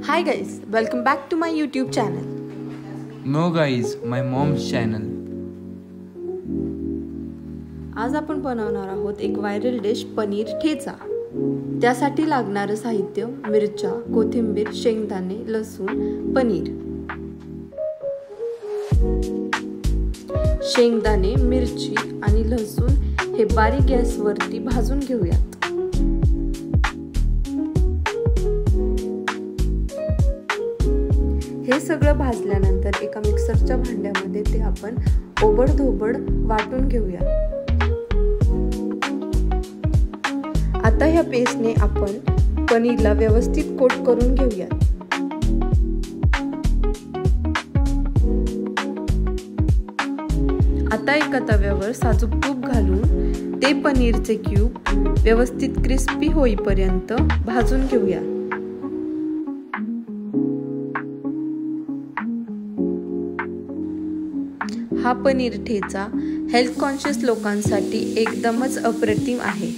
Hi guys, welcome back to my YouTube channel. No guys, my mom's channel. आज आपण बनवणार आहोत एक व्हायरल डिश पनीर ठेचा. त्यासाठी लागणारे साहित्य मिरच्या, कोथिंबीर, शेंगदाणे, लसूण, पनीर. शेंगदाणे, मिरची आणि लसूण हे बारीक गॅसवरती भाजून घेऊयात. हे सगळं भाजल्यानंतर एका मिक्सरच्या भांड्यामध्ये ते आपण ओबडधोबड वाटून घेऊया. आता ह्या पेस्टने आपण पनीरला व्यवस्थित कोट करून घेऊया. आता एका तव्यावर साजूक तूप घालून ते पनीरचे क्यूब व्यवस्थित क्रिस्पी होईपर्यंत भाजून घेऊया. हा पनीर ठेचा हेल्थ कॉन्शियस लोकांसाठी एकदमच अप्रतिम आहे.